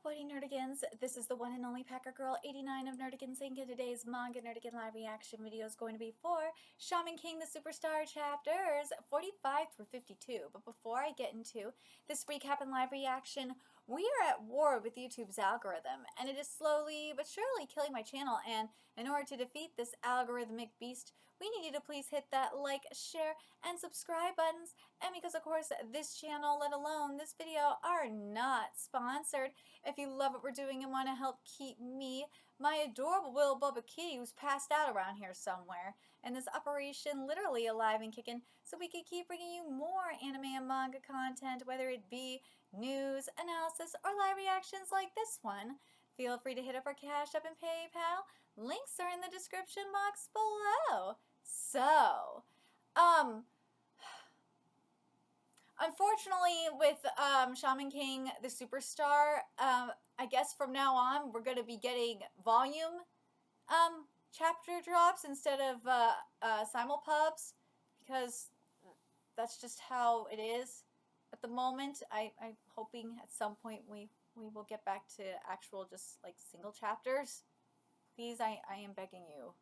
What Nerdigans? This is the one and only Packer Girl 89 of Nerdigans Inc. And today's Manga Nerdigan live reaction video is going to be for Shaman King the Superstar chapters 45 through 52. But before I get into this recap and live reaction, we are at war with YouTube's algorithm, and it is slowly but surely killing my channel. And in order to defeat this algorithmic beast, we need you to please hit that like, share, and subscribe buttons. And because of course this channel, let alone this video, are not sponsored, if you love what we're doing and want to help keep me, my adorable little Bubba Kitty, who's passed out around here somewhere, and this operation literally alive and kicking, so we can keep bringing you more anime and manga content, whether it be news, analysis, or live reactions like this one, feel free to hit up our Cash App and PayPal. Links are in the description box below. So, unfortunately, with Shaman King the Superstar, I guess from now on we're going to be getting volume chapter drops instead of simulpubs, because that's just how it is at the moment. I'm hoping at some point we will get back to actual just like single chapters. Please, I am begging you.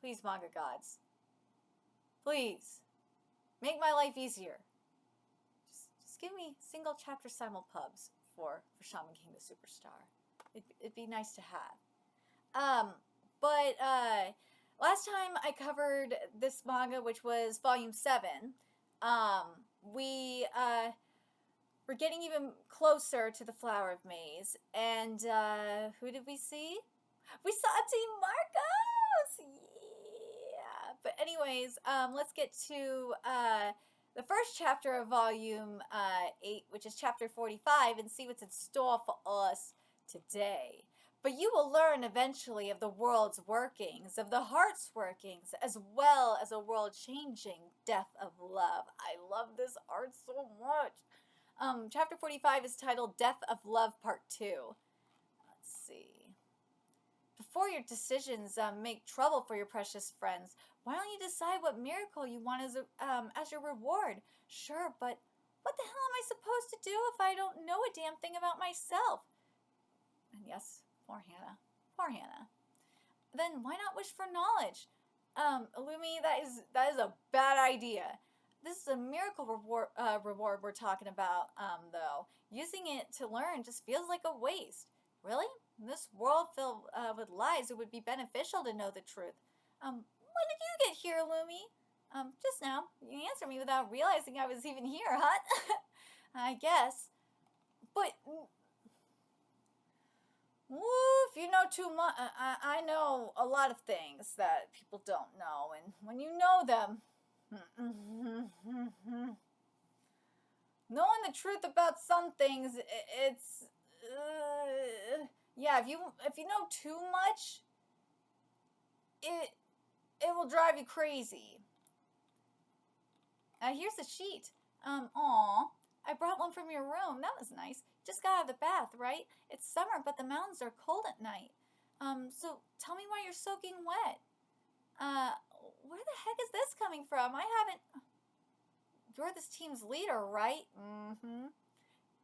Please, manga gods. Please, make my life easier. Just give me single chapter simulpubs for Shaman King the Superstar. It'd be nice to have. But last time I covered this manga, which was volume 7, we were getting even closer to the Flower of Maze, and who did we see? We saw Team Marcos! Yeah! But anyways, let's get to the first chapter of volume 8, which is chapter 45, and see what's in store for us today. But you will learn eventually of the world's workings, of the heart's workings, as well as a world-changing death of love. I love this art so much. Chapter 45 is titled Death of Love Part 2. Let's see. Before your decisions make trouble for your precious friends, why don't you decide what miracle you want as your reward? Sure, but what the hell am I supposed to do if I don't know a damn thing about myself? And yes, poor Hannah. Poor Hannah. Then why not wish for knowledge? Illumi, that is a bad idea. This is a miracle reward we're talking about, though. Using it to learn just feels like a waste. Really? In this world filled with lies, it would be beneficial to know the truth. When did you get here, Illumi? Just now. You answered me without realizing I was even here, huh? I guess. But if you know too much, I know a lot of things that people don't know, and when you know them, knowing the truth about some things, it's yeah. If you know too much, it will drive you crazy. Here's a sheet. Aw, I brought one from your room. That was nice. Just got out of the bath, right? It's summer, but the mountains are cold at night. So tell me why you're soaking wet. Where the heck is this coming from? I haven't... You're this team's leader, right? Mm-hmm.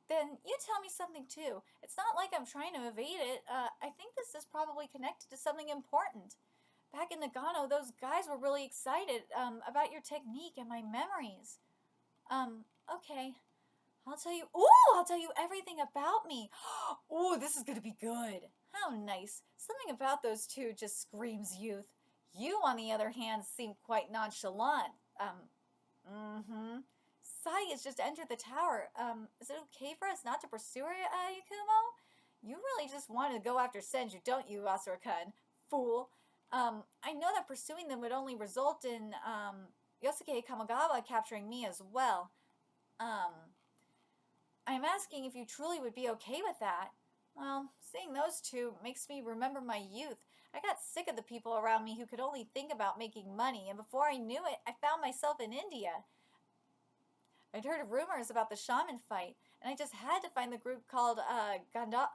Then you tell me something, too. It's not like I'm trying to evade it. I think this is probably connected to something important. Back in Nagano, those guys were really excited about your technique and my memories. Okay. I'll tell you everything about me. Ooh, this is gonna be good. How nice. Something about those two just screams youth. You, on the other hand, seem quite nonchalant. Sai has just entered the tower. Is it okay for us not to pursue her, Yakumo? You really just want to go after Senju, don't you, Asura-kun? Fool. I know that pursuing them would only result in, Yosuke Kamigawa capturing me as well. I'm asking if you truly would be okay with that. Well, seeing those two makes me remember my youth. I got sick of the people around me who could only think about making money, and before I knew it, I found myself in India. I'd heard of rumors about the Shaman fight, and I just had to find the group called Gandhara.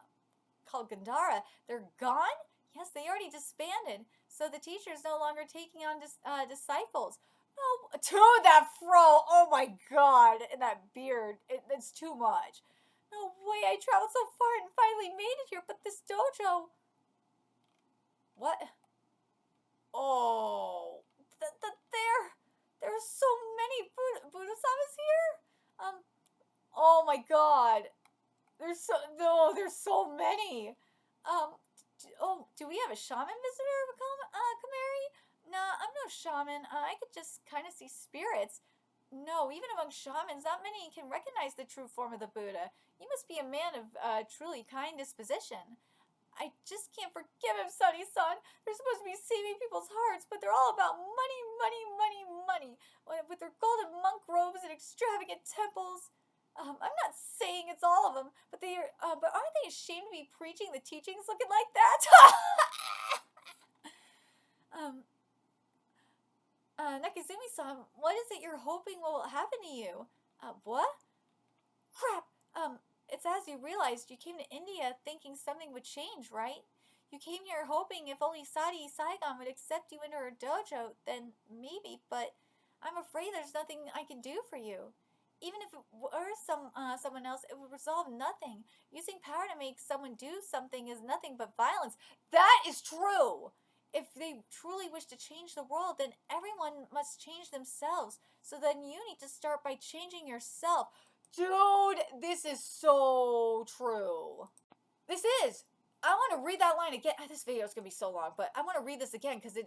They're gone? Yes, they already disbanded, so the teacher's no longer taking on disciples. No, to that fro, oh my god, and that beard, it's too much. No way, I traveled so far and finally made it here, but this dojo... What? Oh, there are so many Buddha-samas here? Oh my god. There's so many. Do we have a shaman visitor, Kamari? Nah, I'm no shaman. I could just kind of see spirits. No, even among shamans, not many can recognize the true form of the Buddha. You must be a man of truly kind disposition. I just can't forgive him, Sunny-san. They're supposed to be saving people's hearts, but they're all about money, money, money, money. With their golden monk robes and extravagant temples. I'm not saying it's all of them, but but aren't they ashamed to be preaching the teachings looking like that? Nakazumi-san, what is it you're hoping will happen to you? What? Crap! It's as you realized you came to India thinking something would change, right? You came here hoping if only Sadi Saigon would accept you into her dojo, then maybe, but I'm afraid there's nothing I can do for you. Even if it were someone else, it would resolve nothing. Using power to make someone do something is nothing but violence. That is true! If they truly wish to change the world, then everyone must change themselves. So then you need to start by changing yourself. Dude, this is so true. This is. I want to read that line again. This video is going to be so long, but I want to read this again because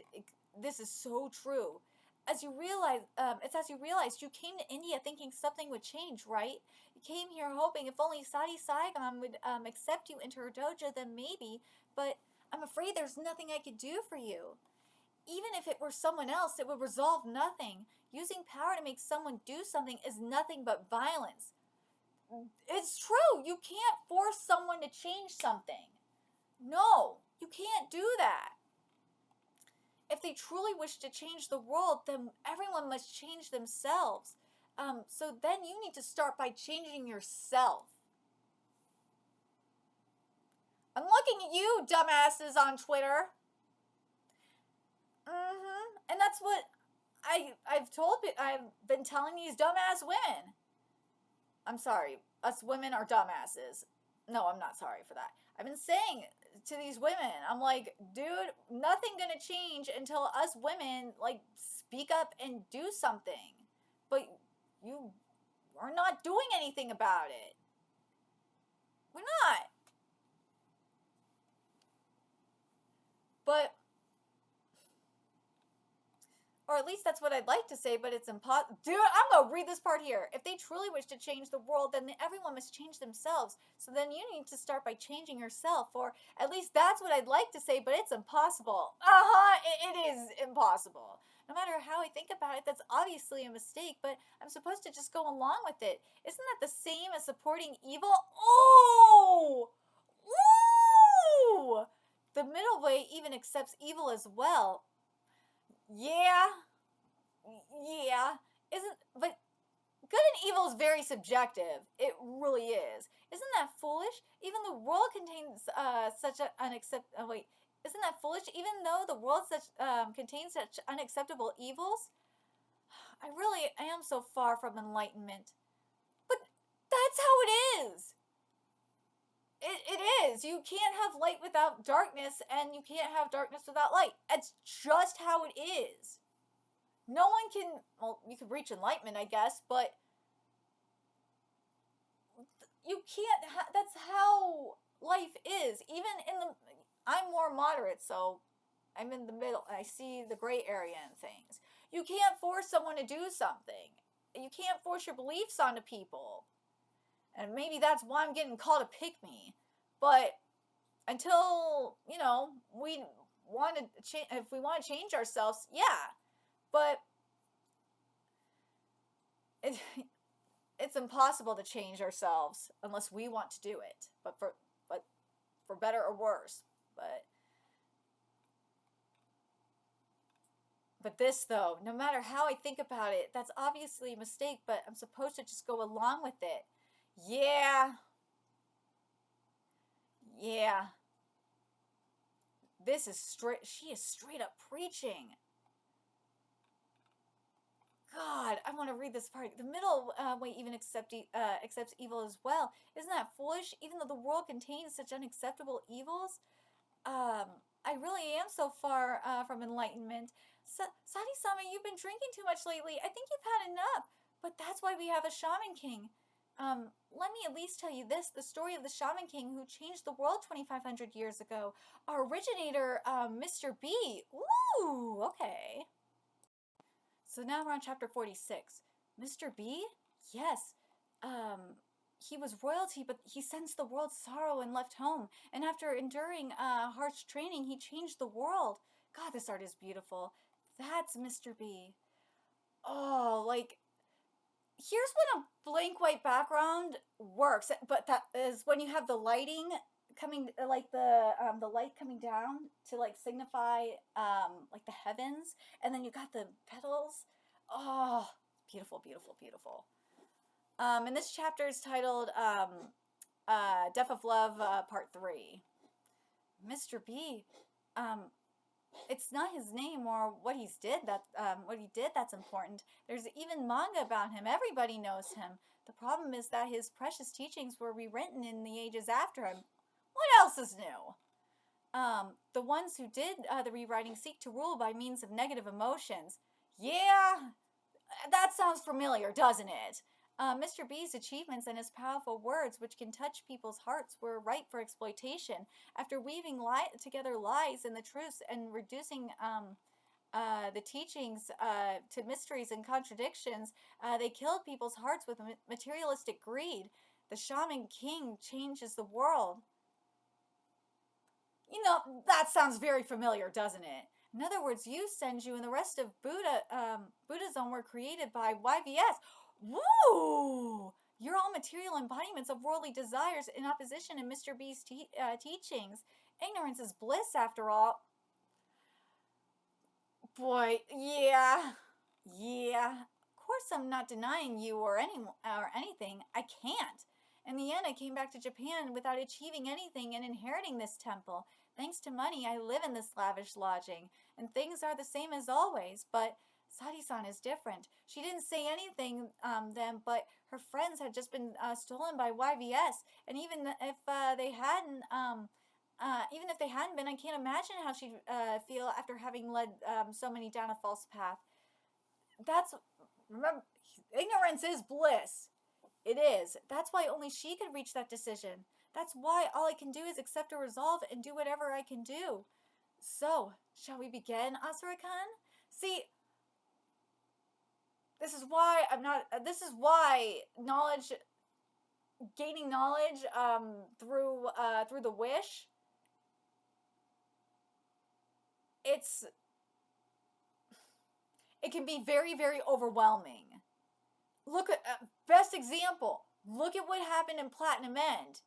this is so true. It's as you realized you came to India thinking something would change, right? You came here hoping if only Sadi Saigon would accept you into her dojo, then maybe, but I'm afraid there's nothing I could do for you. Even if it were someone else, it would resolve nothing. Using power to make someone do something is nothing but violence. It's true. You can't force someone to change something. No, you can't do that. If they truly wish to change the world, then everyone must change themselves. So then you need to start by changing yourself. I'm looking at you, dumbasses on Twitter. And that's what I've been telling these dumbass women. I'm sorry, us women are dumbasses. No, I'm not sorry for that. I've been saying to these women, I'm like, dude, nothing gonna change until us women, like, speak up and do something. But you are not doing anything about it. We're not. But, or at least that's what I'd like to say, but it's impossible. Dude, I'm gonna read this part here. If they truly wish to change the world, then everyone must change themselves. So then you need to start by changing yourself. Or at least that's what I'd like to say, but it's impossible. It is impossible. No matter how I think about it, that's obviously a mistake, but I'm supposed to just go along with it. Isn't that the same as supporting evil? Oh! Ooh! The middle way even accepts evil as well. Yeah. But good and evil is very subjective. It really is. Isn't that foolish? Even the world contains such isn't that foolish? Even though the world contains such unacceptable evils? I really am so far from enlightenment. But that's how it is. It is. You can't have light without darkness, and you can't have darkness without light. It's just how it is. No one can, well, you can reach enlightenment, I guess, but you can't, that's how life is. Even I'm more moderate, so I'm in the middle. I see the gray area in things. You can't force someone to do something. You can't force your beliefs onto people. And maybe that's why I'm getting called a pick-me. But until, we want to change, if we want to change ourselves, yeah. But it's impossible to change ourselves unless we want to do it. But for better or worse. But this, though, no matter how I think about it, that's obviously a mistake, but I'm supposed to just go along with it. Yeah. She is straight up preaching. God, I want to read this part. The middle way even accepts evil as well. Isn't that foolish? Even though the world contains such unacceptable evils, um, I really am so far from enlightenment. Sadi-sama, you've been drinking too much lately. I think you've had enough. But that's why we have a Shaman King. Let me at least tell you this, the story of the Shaman King who changed the world 2,500 years ago. Our originator, Mr. B. Ooh, okay. So now we're on chapter 46. Mr. B? Yes. He was royalty, but he sensed the world's sorrow and left home. And after enduring harsh training, he changed the world. God, this art is beautiful. That's Mr. B. Oh, like, here's when a blank white background works, but that is when you have the lighting coming, like the light coming down to like signify like the heavens, and then you got the petals. Oh, beautiful, beautiful, beautiful. And this chapter is titled Death of Love Part 3. Mr. B, um, it's not his name or what he's did what he did that's important. There's even manga about him. Everybody knows him. The problem is that his precious teachings were rewritten in the ages after him. What else is new? The ones who did the rewriting seek to rule by means of negative emotions. Yeah, that sounds familiar, doesn't it? Mr. B's achievements and his powerful words, which can touch people's hearts, were ripe for exploitation. After weaving together lies and the truths and reducing the teachings to mysteries and contradictions, they killed people's hearts with materialistic greed. The Shaman King changes the world. You know, that sounds very familiar, doesn't it? In other words, you, Senju, and the rest of Buddhism were created by YVS. Woo! You're all material embodiments of worldly desires in opposition to Mr. B's teachings. Ignorance is bliss, after all. Boy, yeah. Of course, I'm not denying you or anything. I can't. In the end, I came back to Japan without achieving anything and inheriting this temple. Thanks to money, I live in this lavish lodging, and things are the same as always, but Sadi-san is different. She didn't say anything then, but her friends had just been stolen by YVS, and even if they hadn't, been, I can't imagine how she'd feel after having led so many down a false path. Remember, ignorance is bliss. It is. That's why only she could reach that decision. That's why all I can do is accept a resolve and do whatever I can do. So, shall we begin, Asura-kan? See, this is why gaining knowledge through the wish, it can be very, very overwhelming. Look at best example. Look at what happened in Platinum End.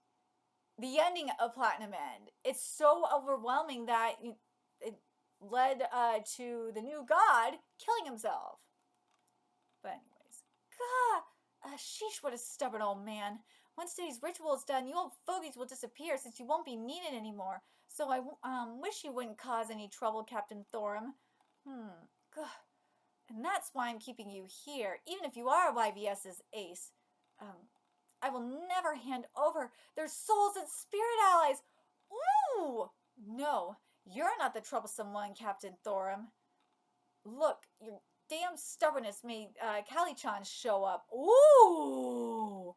The ending of Platinum End. It's so overwhelming that it led to the new god killing himself. But anyways, God, sheesh, what a stubborn old man. Once today's ritual is done, you old fogies will disappear since you won't be needed anymore. So I wish you wouldn't cause any trouble, Captain Thorum. God. And that's why I'm keeping you here, even if you are YVS's ace. I will never hand over their souls and spirit allies. Ooh! No, you're not the troublesome one, Captain Thorum. Look, your damn stubbornness made Kali-chan show up. Ooh!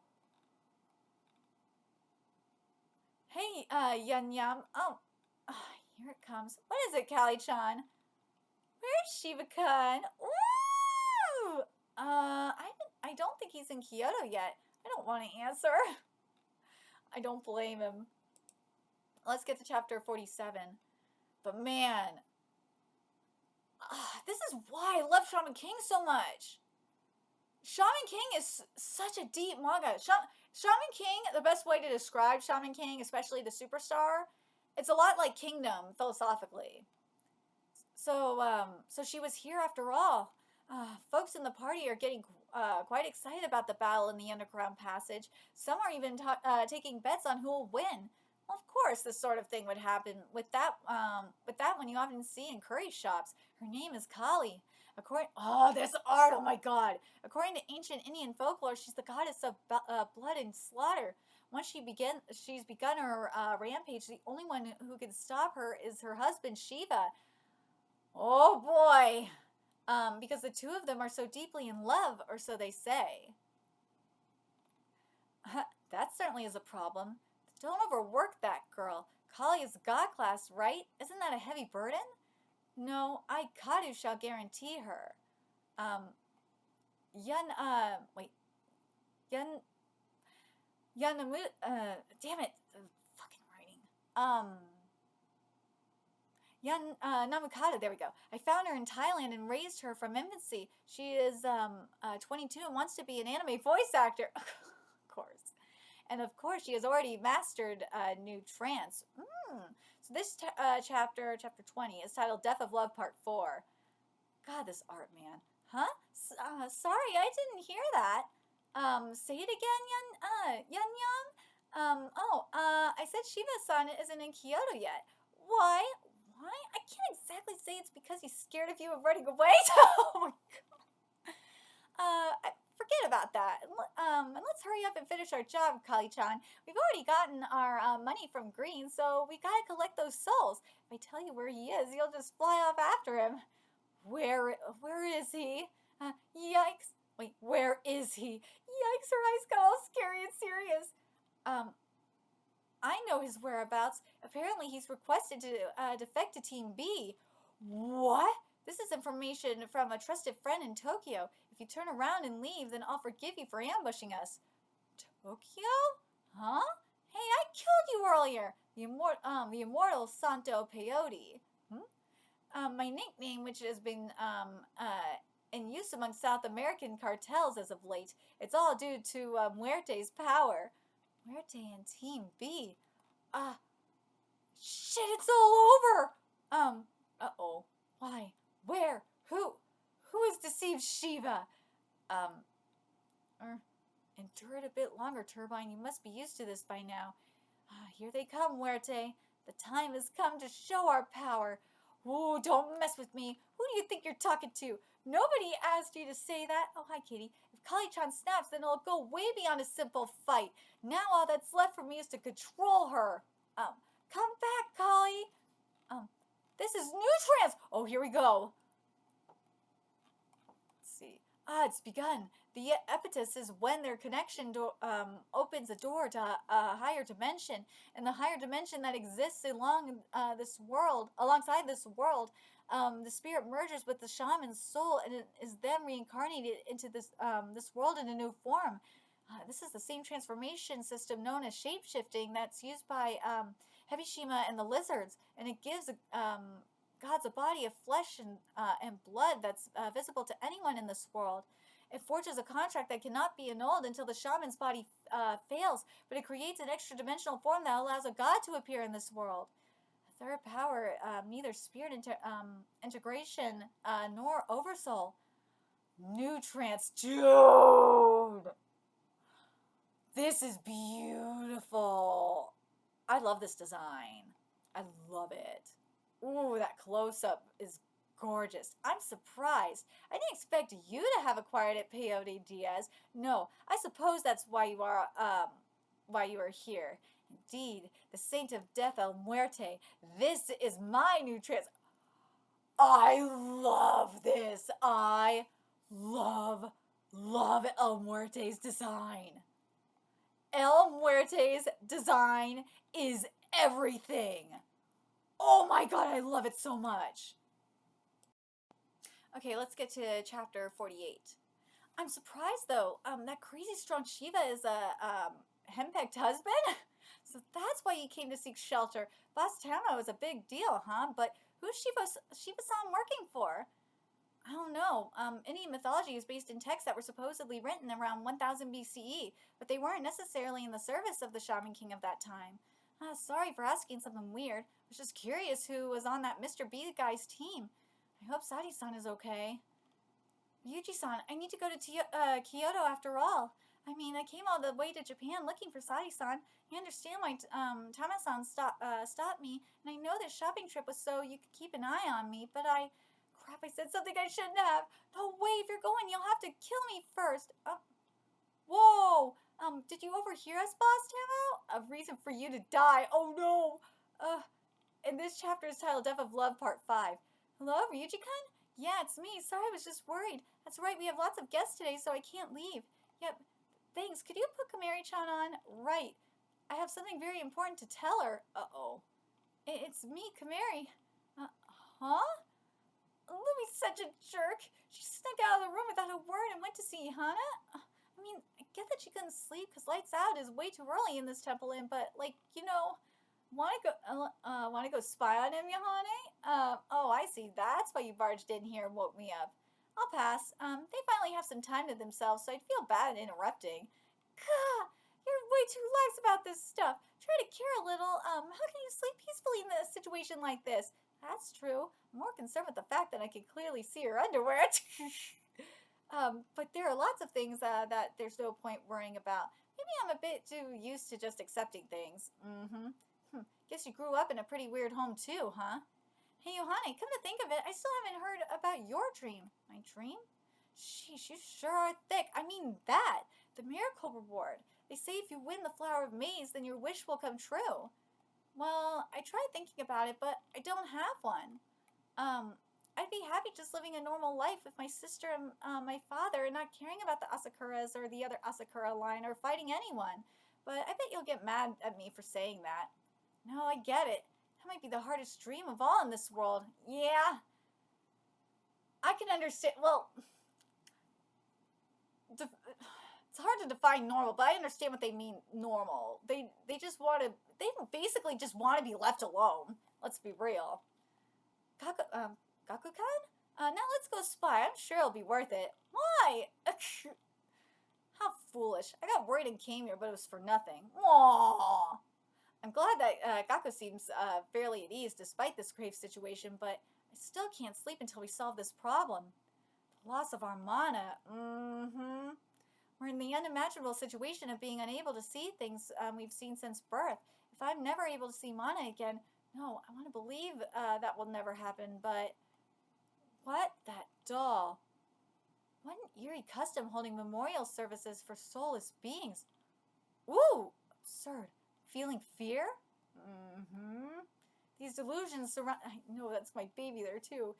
Hey, Yam. Oh, here it comes. What is it, Kali-chan? Where's Shiva-kun? Ooh! I don't think he's in Kyoto yet. I don't want to answer. I don't blame him. Let's get to chapter 47. But man, this is why I love Shaman King so much. Shaman King is such a deep manga. Shaman King, the best way to describe Shaman King, especially the superstar, it's a lot like Kingdom philosophically. So she was here after all. Folks in the party are getting quite excited about the battle in the underground passage. Some are even taking bets on who will win. Well, of course, this sort of thing would happen with that one you often see in curry shops. Her name is Kali. This art, oh my god. According to ancient Indian folklore, she's the goddess of blood and slaughter. Once she's begun her rampage, the only one who can stop her is her husband, Shiva. Oh boy. Because the two of them are so deeply in love, or so they say. That certainly is a problem. Don't overwork that girl. Kali is God class, right? Isn't that a heavy burden? No, I, Kadu, shall guarantee her. Wait. Yanamu, damn it. Fucking writing. Namukata, there we go. I found her in Thailand and raised her from infancy. She is 22 and wants to be an anime voice actor. Of course. And of course, she has already mastered new trance. So this chapter 20, is titled Death of Love Part 4. God, this art, man. Huh? Sorry, I didn't hear that. Say it again, Yun. I said Shiva-san isn't in Kyoto yet. Why? I can't exactly say it's because he's scared of you of running away. Oh my god. Forget about that. And let's hurry up and finish our job, Kali-chan. We've already gotten our money from Green, so we gotta collect those souls. If I tell you where he is, you'll just fly off after him. Where is he? Yikes. Wait, where is he? Yikes, her eyes got all scary and serious. I know his whereabouts. Apparently, he's requested to defect to Team B. What? This is information from a trusted friend in Tokyo. If you turn around and leave, then I'll forgive you for ambushing us. Tokyo? Huh? Hey, I killed you earlier. The immortal Santo Peyote. My nickname, which has been in use among South American cartels as of late. It's all due to Muerte's power. Muerte and Team B. Shit, it's all over! Uh-oh. Why? Where? Who? Who has deceived Shiva? Endure it a bit longer, Turbine. You must be used to this by now. Here they come, Muerte. The time has come to show our power. Ooh, don't mess with me. Who do you think you're talking to? Nobody asked you to say that. Oh, hi, Kitty. If Kali-chan snaps, then it'll go way beyond a simple fight. Now all that's left for me is to control her. Come back, Kali. This is Nutrance. Oh, here we go. Let's see. It's begun. The epitasis is when their connection opens a door to a higher dimension, and the higher dimension that exists alongside this world, the spirit merges with the shaman's soul, and it is then reincarnated into this world in a new form. This is the same transformation system known as shapeshifting that's used by Hebishima and the lizards, and it gives gods a body of flesh and blood that's visible to anyone in this world. It forges a contract that cannot be annulled until the shaman's body fails, but it creates an extra-dimensional form that allows a god to appear in this world. A third power, neither spirit integration nor oversoul. Nutrance, dude! This is beautiful. I love this design. I love it. Ooh, that close-up is gorgeous. I'm surprised. I didn't expect you to have acquired it, Peyote Diaz. No, I suppose that's why you are here. Indeed, the Saint of Death, El Muerte. This is my new trance. I love this. I love El Muerte's design. El Muerte's design is everything. Oh my god, I love it so much. Okay, let's get to chapter 48. I'm surprised though, that crazy strong Shiva is a henpecked husband? So that's why he came to seek shelter. Boss Tama was a big deal, huh? But who's Shiva-san working for? I don't know. Indian mythology is based in texts that were supposedly written around 1000 BCE, but they weren't necessarily in the service of the Shaman King of that time. Sorry for asking something weird. I was just curious who was on that Mr. B guy's team. I hope Sadi-san is okay. Ryuji-san, I need to go to Kyoto after all. I mean, I came all the way to Japan looking for Sadi-san. I understand why Tama-san stopped me, and I know this shopping trip was so you could keep an eye on me, but I crap, I said something I shouldn't have. No way, if you're going, you'll have to kill me first. Whoa! Did you overhear us, Boss Tamo? A reason for you to die. Oh no! And this chapter is titled Death of Love Part 5. Hello, Ryuji-kun? Yeah, it's me. Sorry, I was just worried. That's right, we have lots of guests today, so I can't leave. Yep. Thanks. Could you put Kamari-chan on? Right. I have something very important to tell her. Uh-oh. It's me, Kamari. Huh? Louie's such a jerk. She snuck out of the room without a word and went to see Hana. I mean, I get that she couldn't sleep because lights out is way too early in this temple inn, but, like, you know, wanna go spy on him, Yohane? Oh, I see. That's why you barged in here and woke me up. I'll pass. They finally have some time to themselves, so I'd feel bad interrupting. Gah! You're way too lax about this stuff. Try to care a little. How can you sleep peacefully in a situation like this? That's true. I'm more concerned with the fact that I can clearly see her underwear. But there are lots of things that there's no point worrying about. Maybe I'm a bit too used to just accepting things. Guess you grew up in a pretty weird home too, huh? Hey, Yohane, come to think of it, I still haven't heard about your dream. My dream? Sheesh, you sure are thick. I mean that. The miracle reward. They say if you win the Flower of Maze, then your wish will come true. Well, I tried thinking about it, but I don't have one. I'd be happy just living a normal life with my sister and my father and not caring about the Asakuras or the other Asakura line or fighting anyone. But I bet you'll get mad at me for saying that. No, I get it. That might be the hardest dream of all in this world. Yeah. I can understand. Well, it's hard to define normal, but I understand what they mean normal. They just want to, they basically just want to be left alone. Let's be real. Gakko-kan? Now let's go spy. I'm sure it'll be worth it. Why? How foolish. I got worried and came here, but it was for nothing. Aww. I'm glad that Gakko seems fairly at ease despite this grave situation, but I still can't sleep until we solve this problem. The loss of our mana. We're in the unimaginable situation of being unable to see things we've seen since birth. If I'm never able to see mana again, no, I want to believe that will never happen, but... What? That doll. What an eerie custom holding memorial services for soulless beings. Ooh! Absurd. Feeling fear? These delusions surround... I know that's my baby there, too.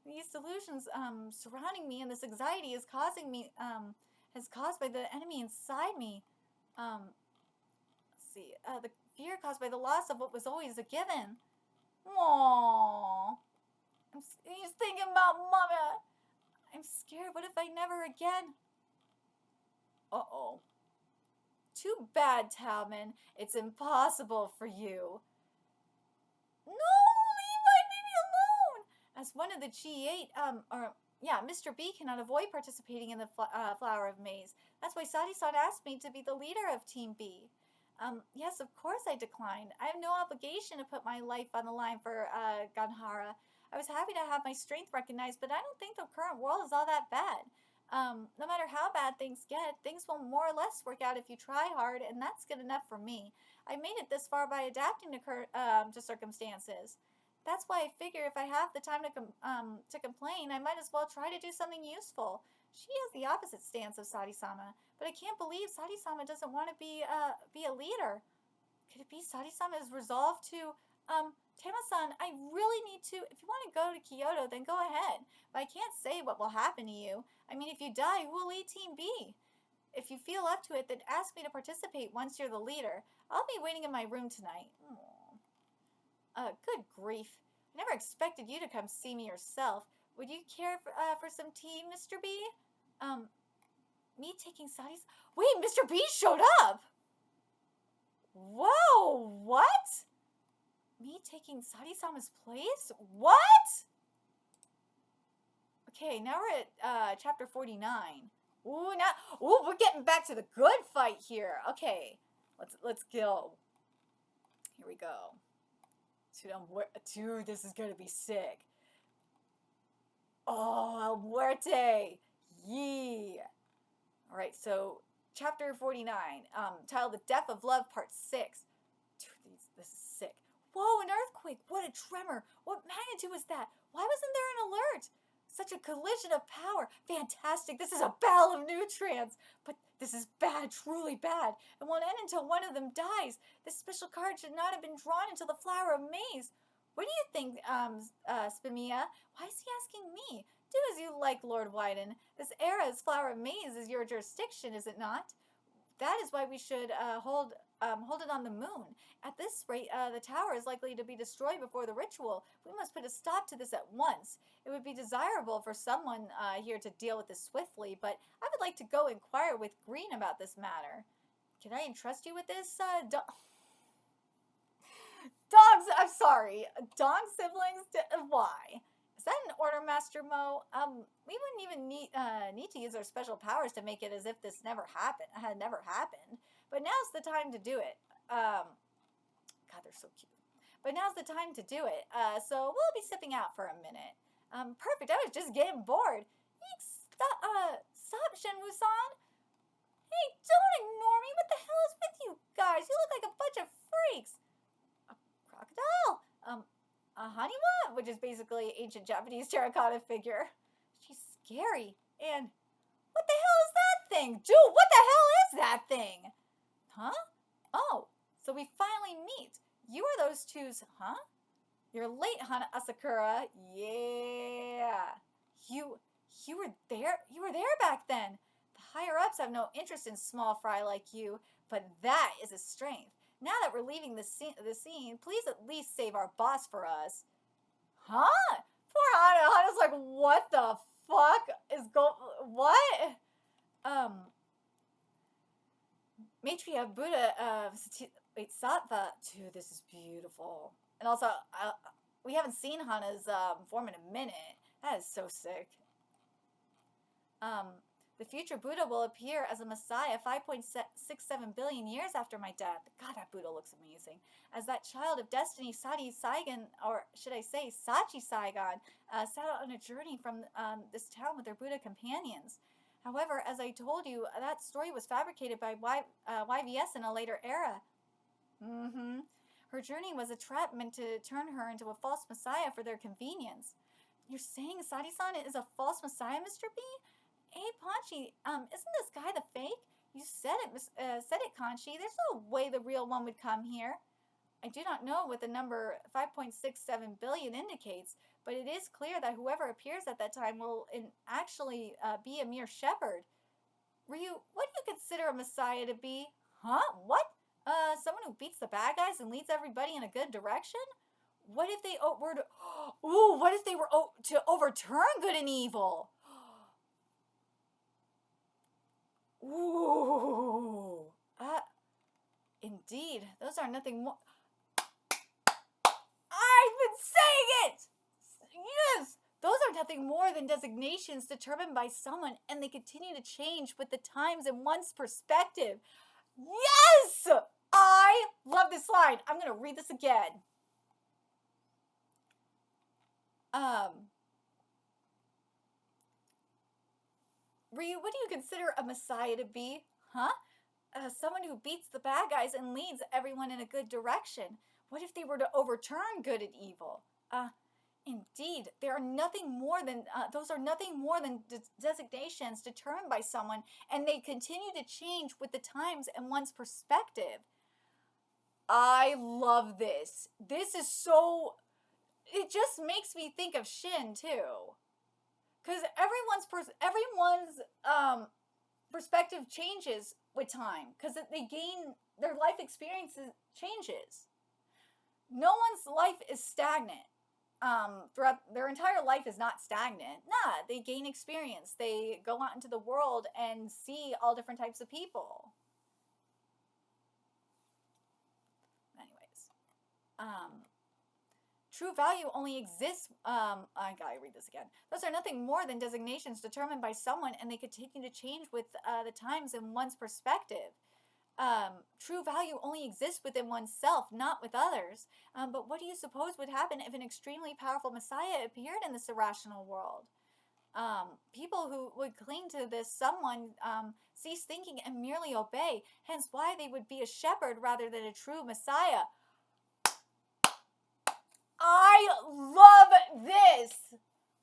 These delusions surrounding me and this anxiety is causing me... has caused by the enemy inside me. Let's see. The fear caused by the loss of what was always a given. Aww. He's thinking about Mama. I'm scared. What if I never again? Uh-oh. Too bad, Talman. It's impossible for you. No, leave my baby alone. As one of the G8, Mr. B cannot avoid participating in the Flower of Maze. That's why Sadi-san asked me to be the leader of Team B. Yes, of course I declined. I have no obligation to put my life on the line for Ganhara. I was happy to have my strength recognized, but I don't think the current world is all that bad. No matter how bad things get, things will more or less work out if you try hard, and that's good enough for me. I made it this far by adapting to circumstances. That's why I figure if I have the time to complain, I might as well try to do something useful. She has the opposite stance of Sadi-sama, but I can't believe Sadi-sama doesn't want to be a leader. Could it be Sadi-sama is resolved to, Tama-san, I really need to, if you want to go to Kyoto, then go ahead. But I can't say what will happen to you. I mean, if you die, who will lead Team B? If you feel up to it, then ask me to participate once you're the leader. I'll be waiting in my room tonight. Good grief. I never expected you to come see me yourself. Would you care for some tea, Mr. B? Me taking Sadi's... Wait, Mr. B showed up! Whoa, what? Me taking Sadi-sama's place? What? Okay, now we're at chapter 49. Ooh, we're getting back to the good fight here. Okay, let's go. Here we go. Dude, this is gonna be sick. Oh, El Muerte. Yeah. All right, so chapter 49, titled The Death of Love, Part 6. Dude, this is sick. Whoa, an earthquake! What a tremor! What magnitude was that? Why wasn't there an alert? Such a collision of power. Fantastic. This is a battle of nutrients. But this is bad, truly bad. It won't end until one of them dies. This special card should not have been drawn until the Flower of Maze. What do you think, Spimia? Why is he asking me? Do as you like, Lord Wyden. This era's Flower of Maze is your jurisdiction, is it not? That is why we should hold it on the moon. At this rate, the tower is likely to be destroyed before the ritual. We must put a stop to this at once. It would be desirable for someone here to deal with this swiftly, but I would like to go inquire with Green about this matter. Can I entrust you with this, Dogs, I'm sorry. Dog siblings? Why? Is that an order, Master Mo? We wouldn't even need to use our special powers to make it as if this had never happened. But now's the time to do it. God, they're so cute. But now's the time to do it. So we'll be sipping out for a minute. Perfect. I was just getting bored. Stop, Shenwu-san. Hey, don't ignore me. What the hell is with you guys? You look like a bunch of freaks. Crocodile, a Haniwa, which is basically ancient Japanese terracotta figure. She's scary. And what the hell is that thing? Dude, what the hell is that thing? Huh? Oh, so we finally meet. You are those two's, huh? You're late, Hana Asakura. Yeah. You were there? You were there back then. The higher-ups have no interest in small fry like you, but that is a strength. Now that we're leaving the scene, please at least save our boss for us. Huh? Poor Hana. Hana's like, what the fuck is what? Maitreya Buddha Sattva. Dude, this is beautiful. And also, we haven't seen Hana's form in a minute. That is so sick. The future Buddha will appear as a Messiah 5.67 billion years after my death. God, that Buddha looks amazing. As that child of destiny, Sati Saigon, or should I say Sachi Saigon, set out on a journey from this town with their Buddha companions. However, as I told you, that story was fabricated by YVS in a later era. Her journey was a trap meant to turn her into a false Messiah for their convenience. You're saying Sati-san is a false Messiah, Mr. B? Hey, Panchi, isn't this guy the fake? You said it, Kanchi. There's no way the real one would come here. I do not know what the number 5.67 billion indicates, but it is clear that whoever appears at that time will actually be a mere shepherd. Ryu, what do you consider a Messiah to be? Huh? What? Someone who beats the bad guys and leads everybody in a good direction? What if they were to... Ooh, what if they were to overturn good and evil? Ooh. Indeed. Those are nothing more... I've been saying it! Yes! Those are nothing more than designations determined by someone, and they continue to change with the times and one's perspective. Yes! I love this line. I'm going to read this again. Ryu, what do you consider a Messiah to be? Huh? Someone who beats the bad guys and leads everyone in a good direction. What if they were to overturn good and evil? Indeed, they are nothing more than those are nothing more than designations determined by someone, and they continue to change with the times and one's perspective. I love this. This is so... It just makes me think of Shin too, because everyone's perspective changes with time, because they gain their life experiences changes. No one's life is stagnant. Throughout their entire life is not stagnant. Nah, they gain experience. They go out into the world and see all different types of people. Anyways, true value only exists. I gotta read this again. Those are nothing more than designations determined by someone, and they continue to change with the times and one's perspective. True value only exists within oneself, not with others. But what do you suppose would happen if an extremely powerful Messiah appeared in this irrational world? People who would cling to this someone cease thinking and merely obey, hence why they would be a shepherd rather than a true Messiah. I I love this.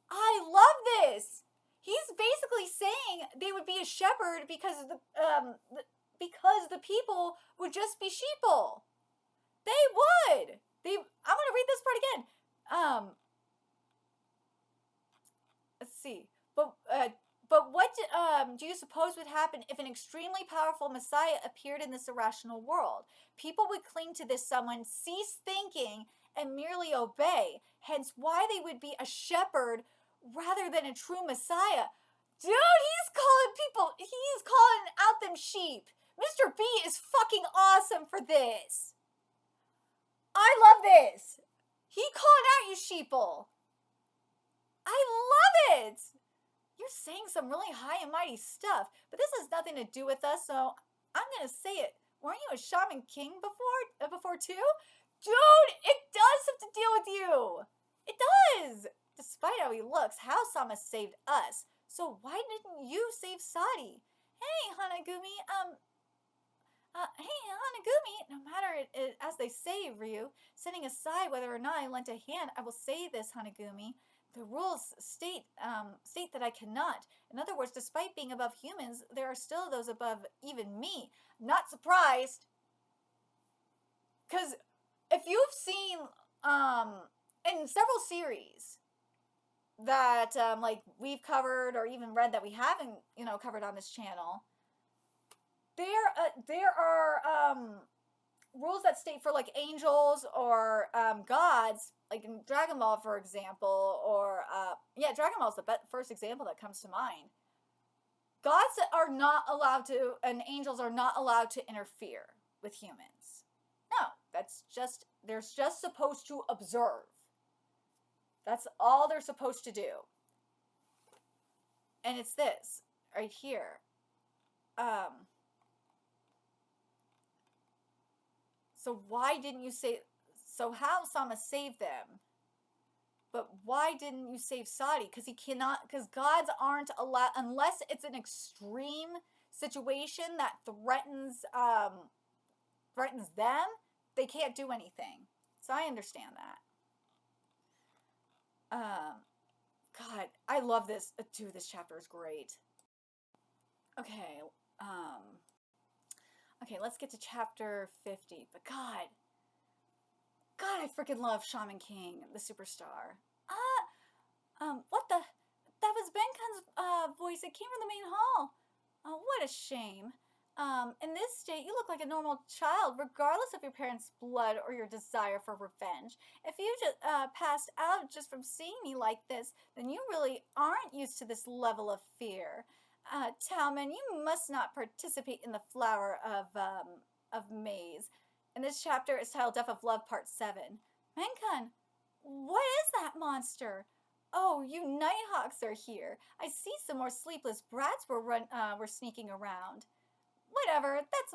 I love this. He's basically saying they would be a shepherd because the people would just be sheeple. They would. I'm gonna read this part again. Let's see. But what do you suppose would happen if an extremely powerful Messiah appeared in this irrational world? People would cling to this someone, cease thinking, and merely obey. Hence, why they would be a shepherd rather than a true Messiah. Dude, he's calling out them sheep. Mr. B is fucking awesome for this. I love this. He called out you sheeple. I love it. You're saying some really high and mighty stuff, but this has nothing to do with us, so I'm gonna say it. Weren't you a Shaman King before too? Dude, it does have to deal with you. It does. Despite how he looks, HAO saved us. So why didn't you save Sadi? Hey, Hanagumi, no matter as they say, Ryu, setting aside whether or not I lent a hand, I will say this, Hanagumi. The rules state that I cannot. In other words, despite being above humans, there are still those above even me. Not surprised. Because if you've seen in several series that like we've covered or even read that we haven't covered on this channel, there are rules that state for like angels or gods, like in Dragon Ball, for example, or Dragon Ball is the first example that comes to mind. Gods are not allowed to, and angels are not allowed to interfere with humans. No, they're just supposed to observe. That's all they're supposed to do. And it's this right here. So why didn't you say? So HAO saved them, but why didn't you save Sadi? Because he cannot. Because gods aren't allowed unless it's an extreme situation that threatens them. They can't do anything. So I understand that. God, I love this. Dude, this chapter is great. Okay. Okay, let's get to chapter 50. But God, I freaking love Shaman King, the superstar. What the? That was Benkan's voice. It came from the main hall. Oh, what a shame. In this state, you look like a normal child, regardless of your parents' blood or your desire for revenge. If you just passed out just from seeing me like this, then you really aren't used to this level of fear. Talman, you must not participate in the flower of maize. And this chapter is titled Death of Love Part 7. Menkan, what is that monster? Oh, you Nighthawks are here. I see some more sleepless brats were sneaking around. Whatever, that's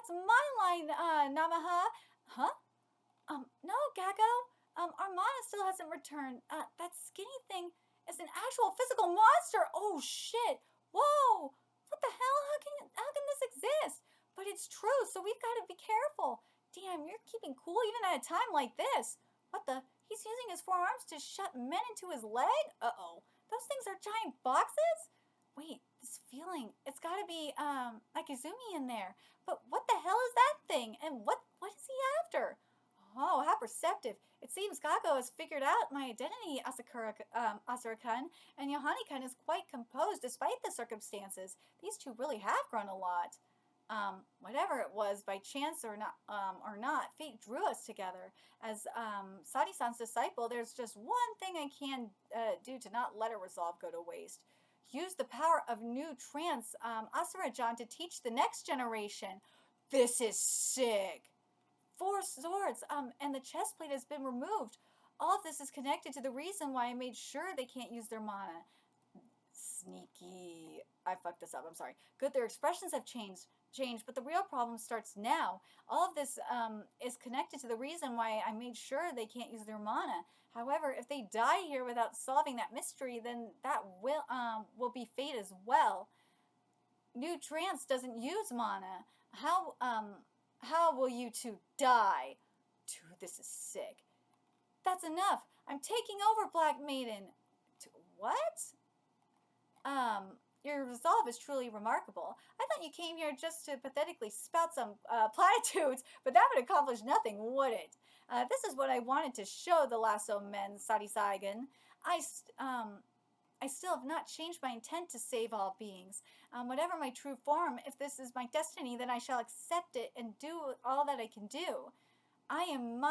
my line, Namaha. Huh? No, Gakko. Our mana still hasn't returned. That skinny thing is an actual physical monster. Oh shit. Whoa. What the hell? How can this exist? But it's true, so we've got to be careful. Damn, you're keeping cool even at a time like this. What the? He's using his forearms to shut men into his leg? Uh-oh. Those things are giant boxes? Wait, this feeling. It's got to be, like Izumi in there. But what the hell is that thing? And what is he after? Oh, how perceptive. It seems Gakko has figured out my identity, Asura-kun, and Yohani-kun is quite composed despite the circumstances. These two really have grown a lot. Whatever it was, by chance or not, fate drew us together. As Sadi-san's disciple, there's just one thing I can do to not let our resolve go to waste. Use the power of new trance, Asura-jan, to teach the next generation. This is sick. 4 swords, and the chest plate has been removed. All of this is connected to the reason why I made sure they can't use their mana. Sneaky. I fucked this up, I'm sorry. Good, their expressions have changed, but the real problem starts now. All of this is connected to the reason why I made sure they can't use their mana. However, if they die here without solving that mystery, then that will be fate as well. New trance doesn't use mana. How will you two die? Dude, this is sick. That's enough. I'm taking over, Black Maiden. What? Your resolve is truly remarkable. I thought you came here just to pathetically spout some platitudes, but that would accomplish nothing, would it? This is what I wanted to show the lasso men, Sadi Saigan. I still have not changed my intent to save all beings. Whatever my true form, if this is my destiny, then I shall accept it and do all that I can do. I am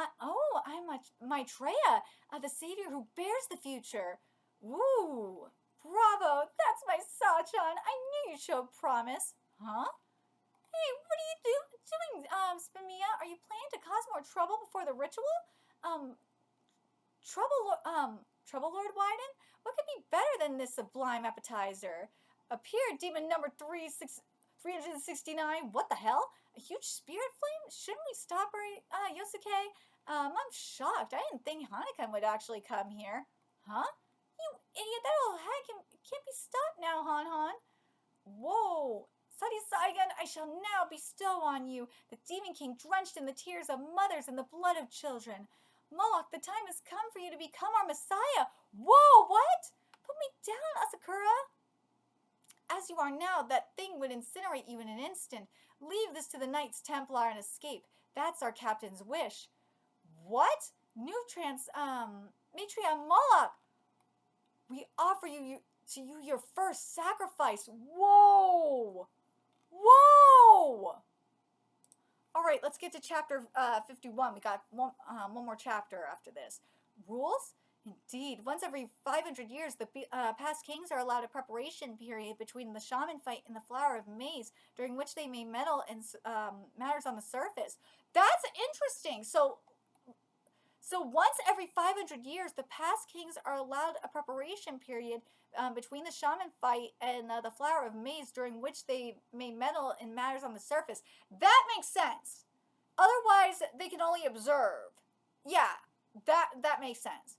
Maitreya, the savior who bears the future. Woo! Bravo! That's my Sachan. I knew you'd show promise. Huh? Hey, what are you doing, Spamia? Are you planning to cause more trouble before the ritual? Trouble, Lord Wyden? What could be better than this sublime appetizer? Appear, demon number 369. What the hell? A huge spirit flame? Shouldn't we stop her, Yosuke? I'm shocked. I didn't think Hanukkah would actually come here. Huh? You idiot, that old hag can't be stopped now, Han. Whoa! Sadi Saigan, I shall now bestow on you the Demon King drenched in the tears of mothers and the blood of children. Moloch, the time has come for you to become our Messiah. Whoa, what? Put me down, Asakura. As you are now, that thing would incinerate you in an instant. Leave this to the Knights Templar and escape. That's our captain's wish. What? Maitreya Moloch! We offer you your first sacrifice. Whoa! Whoa! All right, let's get to chapter 51. We got one more chapter after this. Rules? Indeed. Once every 500 years, the past kings are allowed a preparation period between the shaman fight and the flower of maize, during which they may meddle in matters on the surface. That's interesting. So once every 500 years, the past kings are allowed a preparation period between the shaman fight and the flower of maize, during which they may meddle in matters on the surface. That makes sense. Otherwise, they can only observe. Yeah, that makes sense.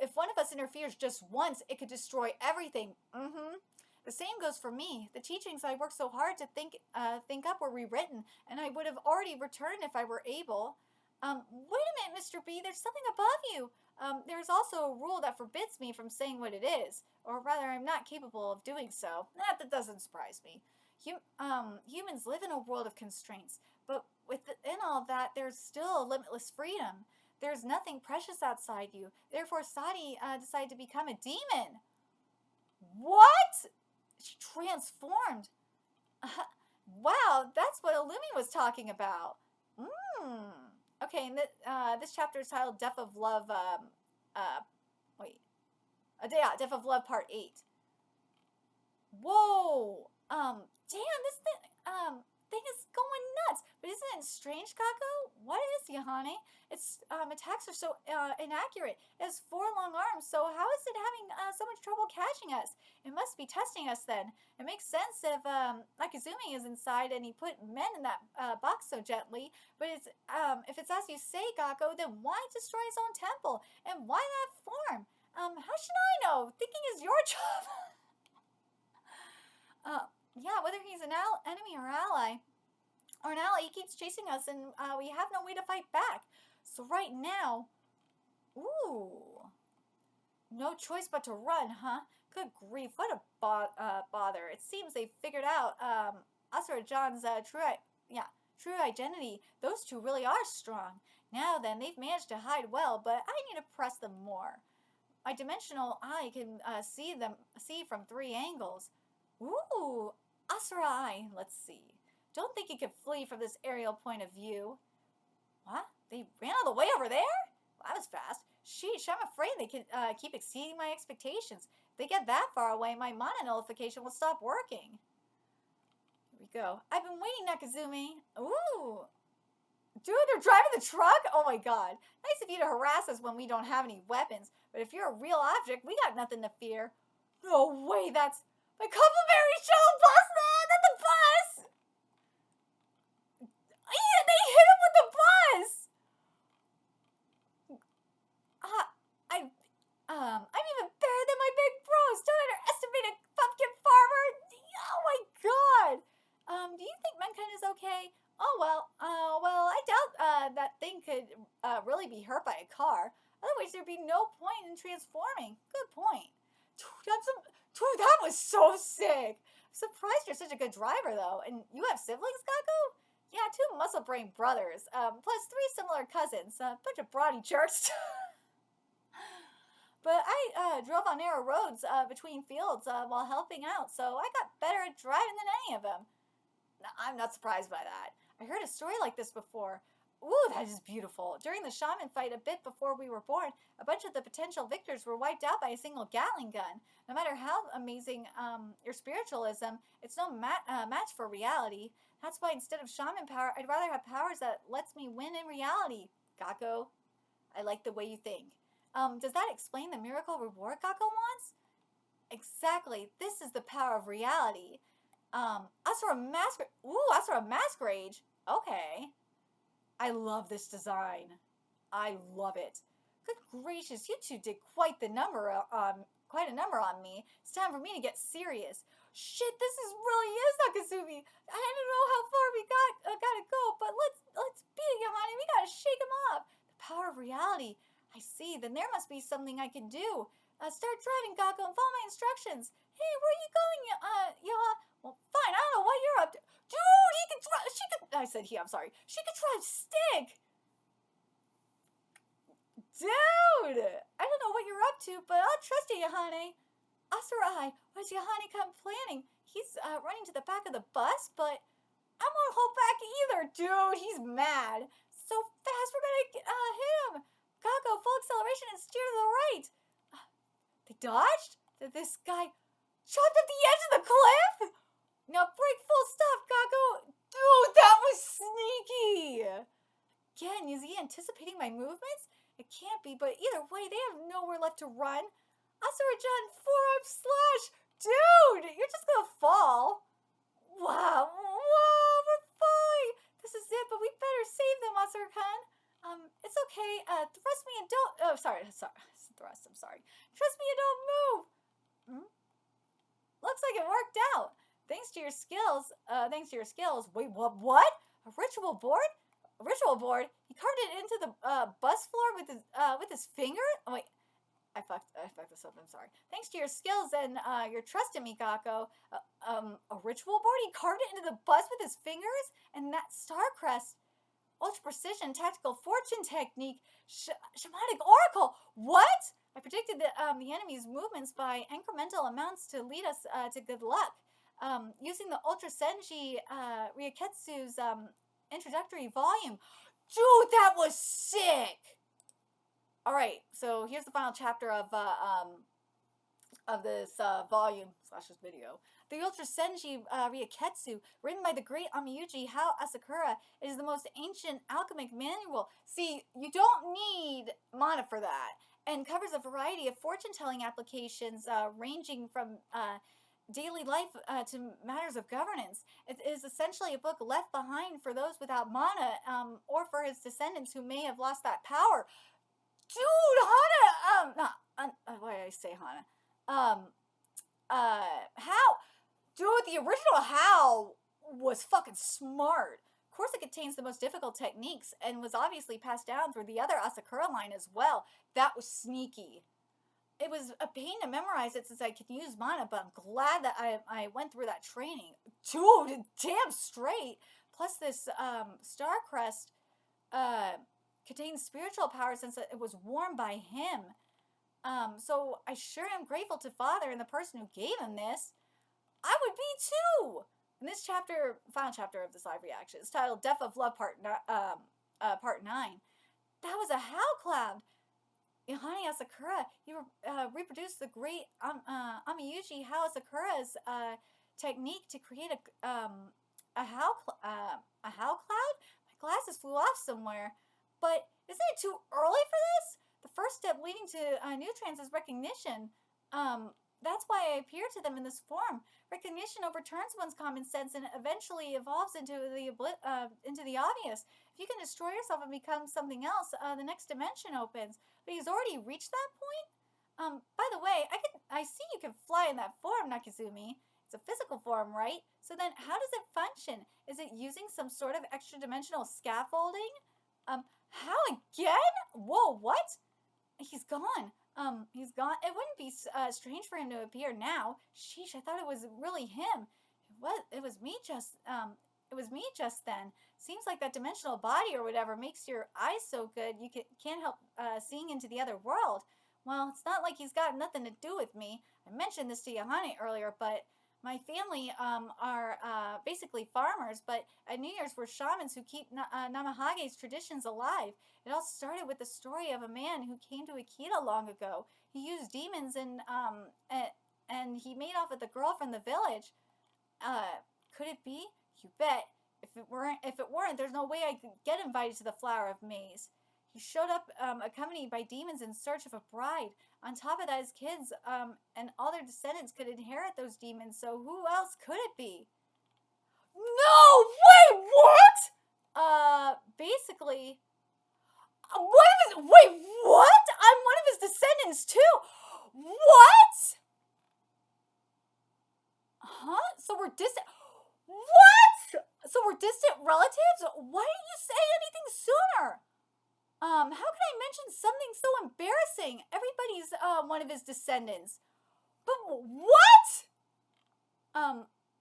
If one of us interferes just once, it could destroy everything. The same goes for me. The teachings I worked so hard to think up were rewritten, and I would have already returned if I were able. Wait a minute, Mr. B, there's something above you. There's also a rule that forbids me from saying what it is, or rather, I'm not capable of doing so. That doesn't surprise me. Humans live in a world of constraints, but within all that, there's still limitless freedom. There's nothing precious outside you. Therefore, Sadi decided to become a demon. What? She transformed. Wow, that's what Illumi was talking about. Okay, and this chapter is titled Death of Love, Death of Love Part 8. Whoa! Damn, this thing is going nuts. But isn't it strange, Gakko? What is Yohane? Its attacks are so inaccurate. It has 4 long arms, so how is it having so much trouble catching us? It must be testing us then. It makes sense if Nakazumi is inside and he put men in that box so gently. But if it's as you say, Gakko, then why destroy his own temple? And why that form? How should I know? Thinking is your job. Yeah, whether he's an enemy or ally. Or an ally, he keeps chasing us and we have no way to fight back. So right now, no choice but to run, huh? Good grief, what a bother. It seems they've figured out Asura John's true identity. Those two really are strong. Now then, they've managed to hide well, but I need to press them more. My dimensional eye can see from 3 angles. Ooh, Asura Eye, let's see. Don't think you could flee from this aerial point of view. What? They ran all the way over there? Well, that was fast. Sheesh, I'm afraid they can keep exceeding my expectations. If they get that far away, my mana nullification will stop working. Here we go. I've been waiting, Nakazumi. Ooh. Dude, they're driving the truck? Oh my god. Nice of you to harass us when we don't have any weapons. But if you're a real object, we got nothing to fear. No way, that's my Cuppleberry Shuttle bus, man! That's the bus! Yeah, they hit him with the bus! I'm even better than my big bros. Don't underestimate a pumpkin farmer. Oh my god. Do you think mankind is okay? Oh well, I doubt that thing could really be hurt by a car. Otherwise, there'd be no point in transforming. Good point. Dude, that was so sick. I'm surprised you're such a good driver, though. And you have siblings, Gakko? Yeah, two muscle brain brothers, plus three similar cousins. A bunch of brawny jerks. But I drove on narrow roads between fields while helping out, so I got better at driving than any of them. I'm not surprised by that. I heard a story like this before. Ooh, that is beautiful. During the Shaman fight a bit before we were born, a bunch of the potential victors were wiped out by a single Gatling gun. No matter how amazing your spiritualism, it's no match for reality. That's why instead of Shaman power, I'd rather have powers that lets me win in reality. Gakko, I like the way you think. Does that explain the miracle reward Gakko wants? Exactly. This is the power of reality. Asura Masquerade. Ooh, Asura Masquerade. Okay. I love this design. I love it. Good gracious, you two did quite a number on me. It's time for me to get serious. Shit, this is really is Nakazumi. I don't know how far we gotta go, but let's beat it, honey. We gotta shake him up. The power of reality. I see. Then there must be something I can do. Start driving, Gakko, and follow my instructions. Hey, where are you going, Yaha? Well, fine. I don't know what you're up to. Dude, he can drive. She could. I said he. I'm sorry. She could drive stick. Dude, I don't know what you're up to, but I'll trust you, Yahane. Asurai, what's Yahane planning? He's running to the back of the bus, but I won't hold back either. Dude, he's mad. So fast, we're gonna hit him. Gakko, full acceleration and steer to the right. They dodged? This guy chopped at the edge of the cliff? Now break full stop, Gakko. Dude, that was sneaky. Again, is he anticipating my movements? It can't be, but either way, they have nowhere left to run. Asura-chan, forearm slash. Dude, you're just gonna fall. Wow, we're fine. This is it, but we better save them, Asura-chan. It's okay. Thrust me and don't. Oh, sorry. Thrust. I'm sorry. Trust me and don't move. Looks like it worked out. Thanks to your skills. Wait, what? A ritual board? A ritual board? He carved it into the bus floor with his finger. Oh wait, I fucked this up. I'm sorry. Thanks to your skills and your trust in me, Gakko. A ritual board? He carved it into the bus with his fingers, and that star crest. Ultra precision tactical fortune technique. Shamanic oracle. What? I predicted the enemy's movements by incremental amounts to lead us to good luck. Using the Ultra Senji Ryuketsu's introductory volume. Dude, that was sick! Alright, so here's the final chapter of this volume / this video. The Ultra Senji Ryuketsu, written by the great Amiyuji HAO Asakura, is the most ancient alchemic manual. See, you don't need mana for that, and covers a variety of fortune-telling applications ranging from daily life to matters of governance. It is essentially a book left behind for those without mana or for his descendants who may have lost that power. Dude, Hana, why did I say Hana? HAO. Dude, the original HAO was fucking smart. Of course, it contains the most difficult techniques and was obviously passed down through the other Asakura line as well. That was sneaky. It was a pain to memorize it since I could use mana, but I'm glad that I went through that training. Dude, damn straight. Plus, this star crest contains spiritual power since it was worn by him. So I sure am grateful to Father and the person who gave him this. I would be too! In this chapter, final chapter of this live reaction, it's titled Death of Love Part 9. That was a HAO cloud! Yohane Asakura, he reproduced the great Amiyuji HAO Asakura's technique to create a HAO cloud? My glasses flew off somewhere. But isn't it too early for this? The first step leading to nutrients is recognition. That's why I appear to them in this form. Recognition overturns one's common sense and eventually evolves into the obvious. If you can destroy yourself and become something else, the next dimension opens. But he's already reached that point? By the way, I see you can fly in that form, Nakazumi. It's a physical form, right? So then how does it function? Is it using some sort of extra dimensional scaffolding? How again? Whoa, what? he's gone. He's gone. It wouldn't be strange for him to appear now. Sheesh, I thought it was really him. It was me just it was me just then. Seems like that dimensional body or whatever makes your eyes so good can't help seeing into the other world. Well, it's not like he's got nothing to do with me. I mentioned this to Yohane earlier, but my family are basically farmers, but at New Year's we're shamans who keep Namahage's traditions alive. It all started with the story of a man who came to Akita long ago. He used demons and he made off with a girl from the village. Could it be? You bet. If it weren't, there's no way I could get invited to the Flower of Maize. He showed up accompanied by demons in search of a bride. On top of that, his kids and all their descendants could inherit those demons, so who else could it be? No! Wait, what? Basically, wait, what? I'm one of his descendants too. What? Huh? So we're distant. What? So we're distant relatives? Why didn't you say anything sooner? How can I mention something so embarrassing? Everybody's one of his descendants. But what?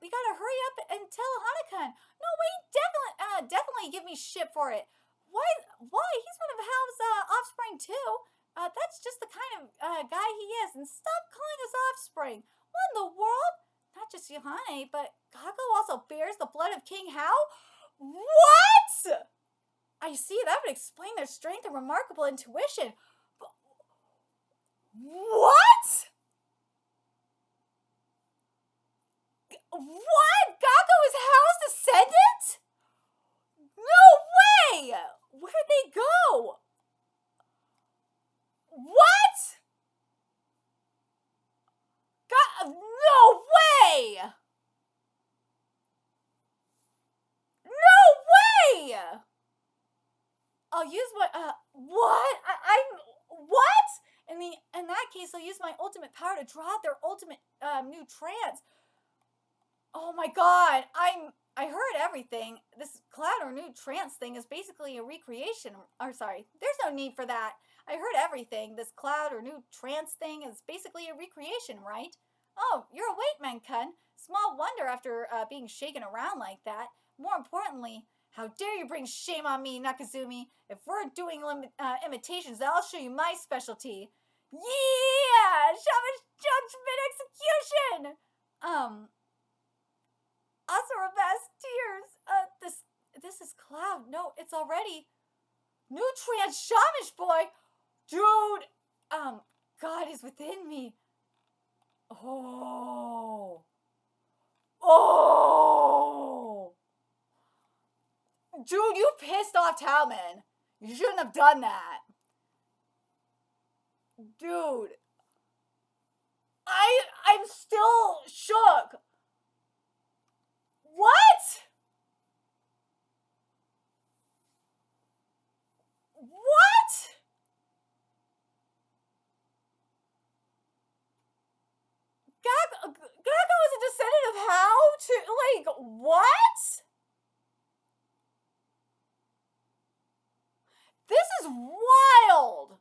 We gotta hurry up and tell Hanakan. No, wait, definitely give me shit for it. Why? He's one of HAO's offspring too. That's just the kind of guy he is. And stop calling us offspring. What in the world? Not just Yohane, but Gakko also bears the blood of King HAO? What? I see, that would explain their strength and remarkable intuition. But what? What? Gakko is HAO's descendant? No way! Where'd they go? What? No way! No way! I'll use what? What? What? In that case, I'll use my ultimate power to draw out their ultimate new trance. Oh my god! I heard everything. This cloud or new trance thing is basically a recreation. Or sorry, there's no need for that. I heard everything. This cloud or new trance thing is basically a recreation, right? Oh, you're awake, Menkun. Small wonder after being shaken around like that. More importantly, how dare you bring shame on me, Nakazumi? If we're doing imitations, then I'll show you my specialty. Yeah! Shaman's judgment execution! Asura-Bass tears. This is Cloud. No, it's already new trans Shamish boy. Dude, God is within me. Oh. Dude, you pissed off Talman. You shouldn't have done that. Dude. I'm still shook. What? What? Gakko is a descendant of HAO? Like, what? This is wild.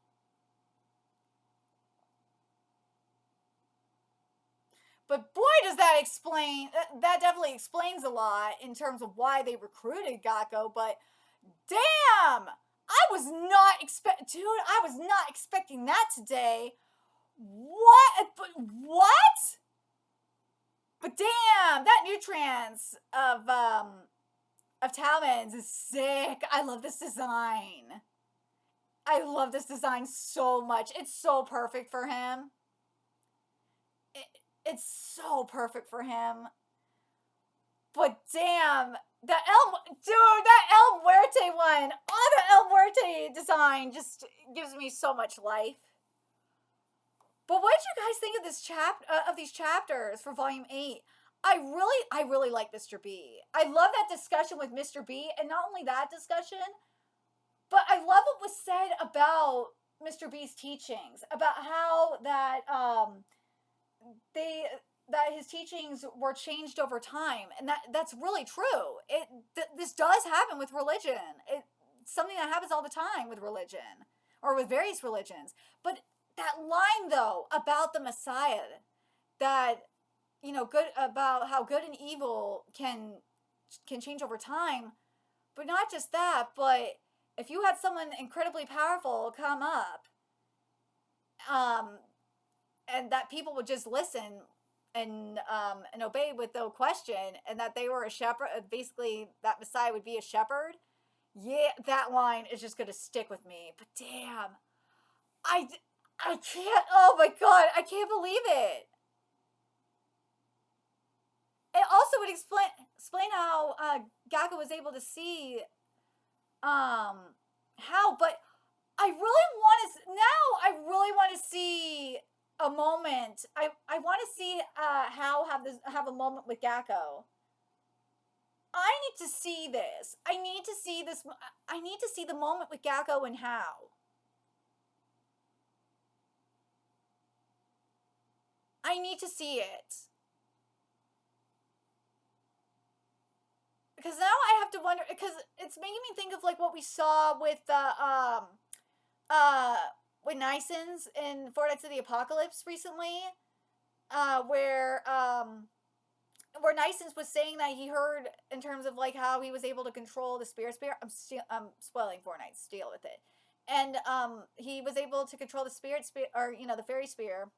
But boy, does that explain, that definitely explains a lot in terms of why they recruited Gakko, but damn! I was not expecting that today. What? What? But damn, that new trance of Talman's is sick. I love this design. I love this design so much. It's so perfect for him. It's so perfect for him. But damn, that El Muerte one. Oh, the El Muerte design just gives me so much life. But what did you guys think of this of these chapters for Volume 8? I really like Mr. B. I love that discussion with Mr. B, and not only that discussion, but I love what was said about Mr. B's teachings, about how that his teachings were changed over time, and that's really true. This does happen with religion. It's something that happens all the time with religion. or with various religions. But that line, though, about the Messiah, that, you know, good, about how good and evil can change over time, but not just that, but if you had someone incredibly powerful come up, um, and that people would just listen and obey with no question, and that they were a shepherd, basically that Messiah would be a shepherd. Yeah, that line is just gonna stick with me. But damn, I I can't. Oh my god, I can't believe it. It also would explain how Gakko was able to see how, but I really want to now. I really want to see a moment. I want to see how have a moment with Gakko. I need to see this. I need to see this. I need to see the moment with Gakko and HAO. I need to see it. Because now I have to wonder, because it's making me think of like what we saw with uh with Nisons in Four Nights of the Apocalypse recently, where Nisons was saying that he heard in terms of like how he was able to control the spirit. I'm spoiling Four Nights. Deal with it. And he was able to control the spirit, or you know, the fairy spear,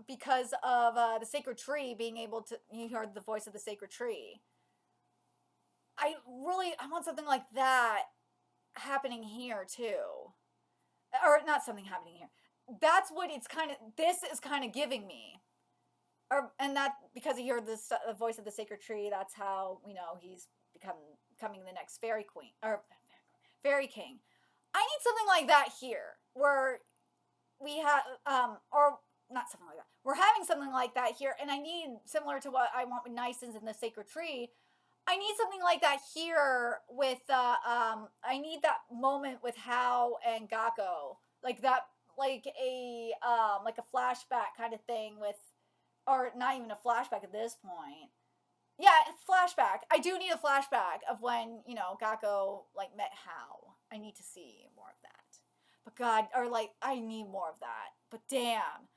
because of the sacred tree being able to. He heard the voice of the sacred tree. I want something like that happening here too, or not something happening here. That's what it's kind of. This is kind of giving me, and that because he heard the voice of the sacred tree. That's how he's becoming the next fairy queen or fairy king. I need something like that here, where we have or not something like that. We're having something like that here, and I need similar to what I want with Nisons and the sacred tree. I need something like that here with I need that moment with HAO and Gakko. Like that, like a flashback kind of thing with, or not even a flashback at this point. Yeah, flashback. I do need a flashback of when, Gakko like met HAO. I need to see more of that. But God, or like I need more of that. But damn.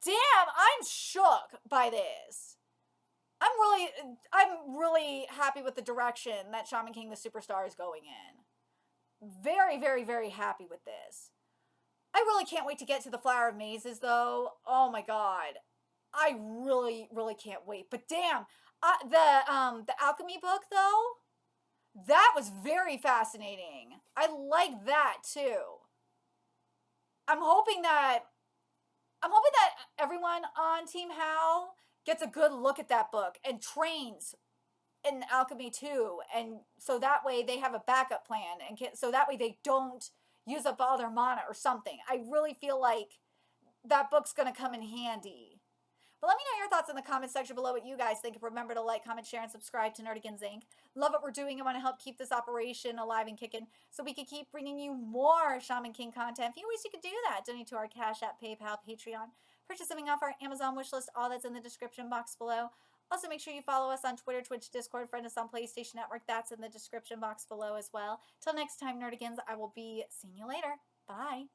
I'm shook by this. I'm really happy with the direction that Shaman King the Superstar is going in. Very, very, very happy with this. I really can't wait to get to the Flower of Mazes, though. Oh my god, I really, really can't wait. But damn, the alchemy book though, that was very fascinating. I like that too. I'm hoping that everyone on Team HAO gets a good look at that book and trains in alchemy too, and so that way they have a backup plan, and so that way they don't use up all their mana or something. I really feel like that book's gonna come in handy. But let me know your thoughts in the comment section below, what you guys think. Remember to like, comment, share, and subscribe to Nerdigans Inc. Love what we're doing and want to help keep this operation alive and kicking so we can keep bringing you more Shaman King content. Few ways you can do that: donate to our Cash App, PayPal, Patreon, purchase something off our Amazon wishlist. All that's in the description box below. Also, make sure you follow us on Twitter, Twitch, Discord, friend us on PlayStation Network. That's in the description box below as well. Till next time, Nerdigans, I will be seeing you later. Bye.